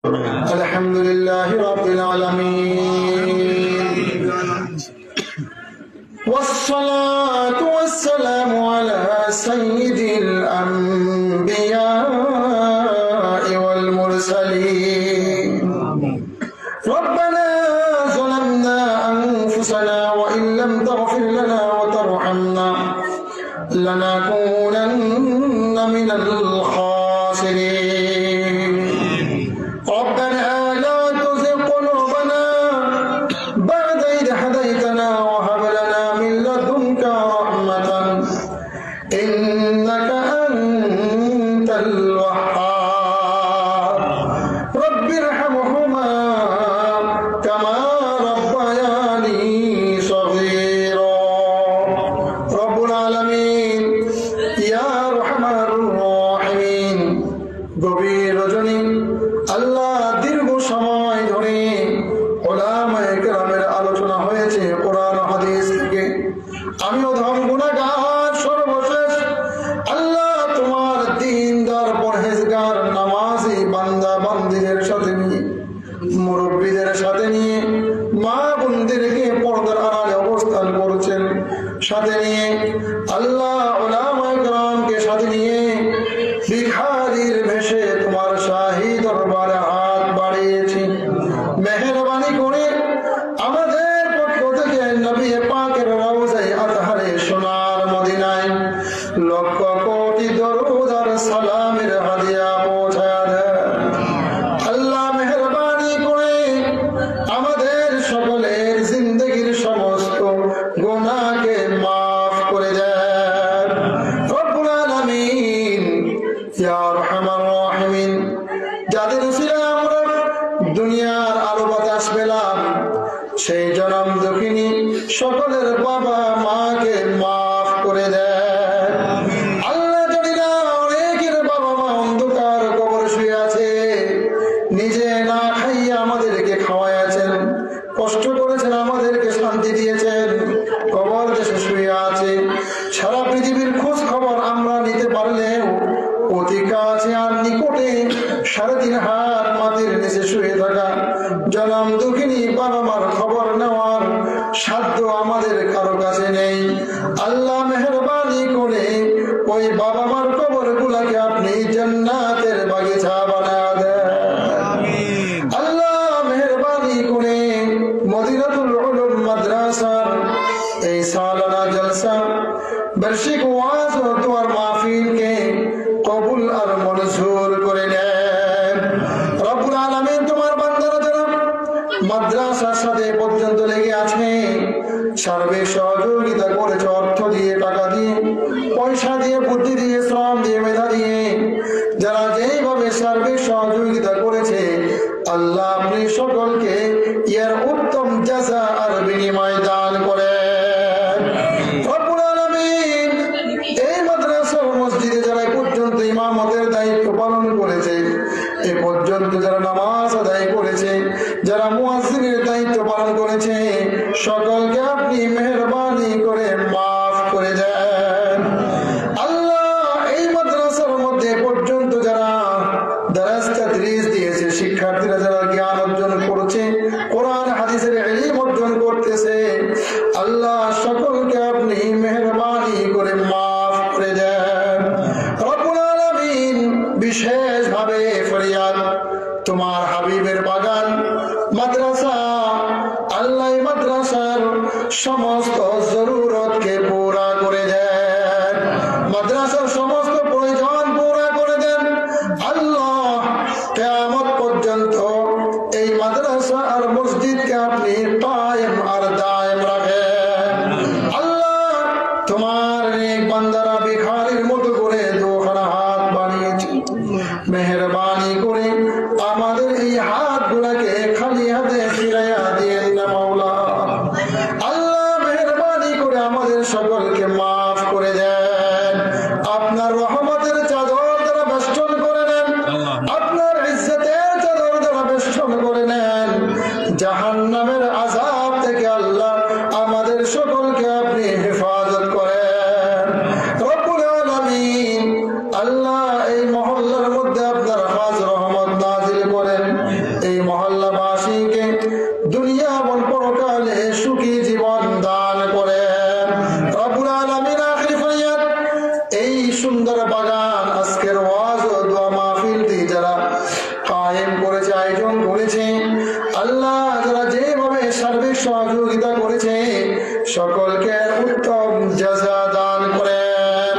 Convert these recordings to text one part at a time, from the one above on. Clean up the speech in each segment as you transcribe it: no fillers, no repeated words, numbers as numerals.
الحمد لله رب العالمين والصلاة والسلام على سيد الأنبياء والمرسلين ربنا ظلمنا أنفسنا وإن لم تغفر لنا وترحمنا لنكونن من الخاسرين ربنا لا تزغ قلوبنا بعد إذ هديتنا وهب لنا من لدنك رحمة إنك أنت الوهاب رب ارحمهما كما ربياني صغيرا رب العالمين يا أرحم الراحمين গভীর রজনী আল্লাহ দীর্ঘ সময় ধরে উলামায়ে কেরামের আলোচনা হয়েছে কোরআন হাদিস থেকে। আমিও গুনাহগার সর্বশেষ আল্লাহ তোমার দ্বীনদার পরহেজগার নামাজি বান্দা বান্দীদের সাথে নিয়ে মুরব্বীদের সাথে নিয়ে মা বোনদেরকে পর্দার আড়ালে অবস্থান করছেন সাথে নিয়ে আল্লাহ উলামায়ে কেরামকে সাথে নিয়ে ভিখারির ভেষে তোমার শাহী দরবারে হাত বাড়িয়েছি। মেহেরবানি করে আমাদের পক্ষ থেকে নবী পাকের রওজায়ে আতহারে সোনার মদিনায় লক্ষ কোটি দরুদ আর সালামের হাদিয়া পৌঁছায়া দেন। আল্লাহ মেহেরবানি করে আমাদের সকলের জিন্দেগির সমস্ত গুনাহকে মাফ করে দেন রব্বুল আলামিন ইয়া আরহামার রাহিমিন। যাদের উসিলায় আমরা দুনিয়ার আলো বাতাস পেলাম সেই জনম দুঃখিনী সকলের বাবা মাকে মাফ করে দেন। আল্লাহ জানি না অনেকের বাবা মা অন্ধকার কবর শুয়ে আছে, নিজে না খাইয়ে আমাদেরকে খাওয়াইয়াছেন, কষ্ট করেছেন আমাদেরকে শান্তি দিয়েছেন, কবর দেশে শুয়ে আছে। সারা পৃথিবীর খোঁজ খবর আমরা নিতে পারলেও অতি কাছে আর নিকটে 3.5 হাত মাটির নিচে শুয়ে থাকা জনম দুঃখিনী বাবা মার খবর নেওয়ার সাধ্য আমাদের কারো কাছে নেই। আল্লাহ মেহেরবানি করে ওই বাবা মার কবর গুলাকে আপনি জান্নাতের বাগিচা বানায়া দেন। আল্লাহ মেহেরবানি করে মদিনাতুল উলুম মাদ্রাসার এই সালানা জলসা বার্ষিক ওয়াজ ও দোয়ার মাহফিলকে কবুল আর মনজুর করে নেন রব্বুল আলামিন। তোমার বান্দারা যারা মাদ্রাসার সাথে পর্যন্ত লেগে আছে, সার্বিক সহযোগিতা করেছে, অর্থ দিয়ে, টাকা দিয়ে, পয়সা দিয়ে, বুদ্ধি দিয়ে, শ্রম দিয়ে, মেধা দিয়ে, যারা যেইভাবে সার্বিক সহযোগিতা করেছে আল্লাহ আপনি সকলকে এর উত্তম জাযা আর বিনিময় দান করেন রব্বুল আলামিন। এই মাদ্রাসা ও মসজিদে যারা পর্যন্ত ইমামতের দায়িত্ব পালন করেছে, এ পর্যন্ত যারা নামাজ আদায় করেছে, যারা মুয়াজ্জিনের দায়িত্ব পালন করেছে, সকলকে আপনি মেহেরবানি করে মাফ করে দেন। আল্লাহ এই মাদ্রাসার মধ্যে পর্যন্ত যারা দারাস তাদরিস দিয়েছে, শিক্ষার্থীরা যারা জ্ঞান অর্জন করেছে, কোরআন হাদিসের ইলম অর্জন করতেছে, আল্লাহ সকলকে আপনি মেহেরবানি করে মাফ করে দেন রব্বুল আলামিন। বিশেষ ভাবে ফরিয়াদ তোমার হাবিবের বাগান মাদ্রাসা, আল্লাহ মাদ্রাসার সমস্ত জরুরতকে পুরা করে দেন, মাদ্রাসার সমস্ত প্রয়োজন পুরা করে দেন। আল্লাহ কিয়ামত পর্যন্ত এই মাদ্রাসা আর মসজিদকে আপনি কায়েম আর দায়েম রাখেন। আল্লাহ তোমার নেক বান্দারা ভিখারির মতো করে দুখানা হাত বাড়িয়েছে, মেহেরবানি করে আমাদের এই হাত গুলাকে খালি হাতে ফিরাইয়া দিয়েন না মাওলা। আল্লাহ মেহেরবানি করে আমাদের সকল এই মহল্লাবাসীকে দুনিয়া এবং পরকালে সুখী জীবন দান করেন। রব্বুল আলামিন আখির ফরিয়াদ, এই সুন্দর বাগান আজকের ওয়াজ ও দোয়া মাহফিলটি যারা কায়েম করেছে, আয়োজন করেছে, আল্লাহ যারা যেভাবে সার্বিক সহযোগিতা করেছে সকলকে উত্তম জাযা দান করেন।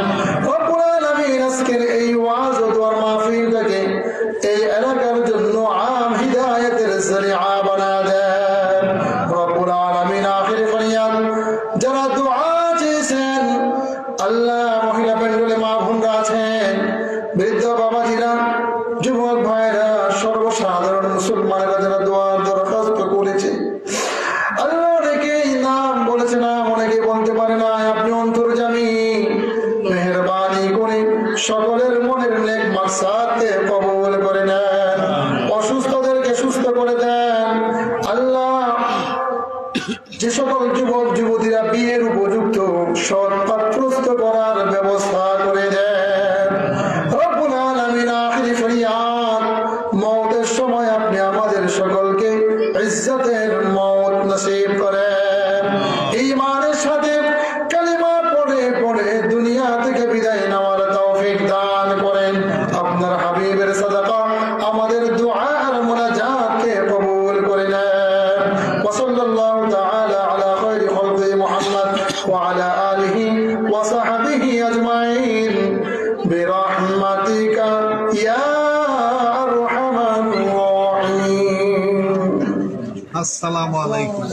রব্বুল আলামিন আজকের এই ওয়াজ ও দোয়া মাহফিলটাকে এই এলাকার জন্য আম হিদায়াতের জরিয়া বানায় দেন। রব্বুল আলামিন আখির ফরিয়াদ, যারা দোয়া চেয়েছেন আল্লাহ, মহিলা প্যান্ডেলে মা বোনরা আছেন, বৃদ্ধ বাবাজিরা, যুবক ভাইরা, সর্বসাধারণ মুসলমানেরা যারা দোয়ার দরখাস্ত করেছে, আল্লাহ অনেকেই নাম বলেছে না, অনেকে বলতে পারে না, আপনি অন্তর্যামী, মেহেরবানি করে সকলের মনের নেক মাকসাদকে কবুল করে নেন, অসুস্থদেরকে সুস্থ করে দেন। আল্লাহ যে সকল যুবক যুবতীরা বিয়ের উপযুক্ত সৎ পাত্রস্থ করার ব্যবস্থা করে দেন। রব্বুল আলামিন আখির ফরিয়াদ, মওতের সময় আপনি আমাদের সকলকে ইজ্জতের মওত নসিব করেন, ঈমানের সাথে কালিমা পড়ে পড়ে দুনিয়া থেকে বিদায় নেওয়ার তৌফিক দান করেন। আপনার হাবিবের সাদাকা আমাদের দুআ আর মুনাজাতকে কবুল করে নেন। ওয়া সাল্লাল্লাহু তাআলা আলা খায়রি খালকি মুহাম্মদ ওয়া আলা আলিহি ওয়া সাহবিহি আজমাইন বিরহমাতিকা ইয়া আরহামার রাহিম। আসসালামু আলাইকুম।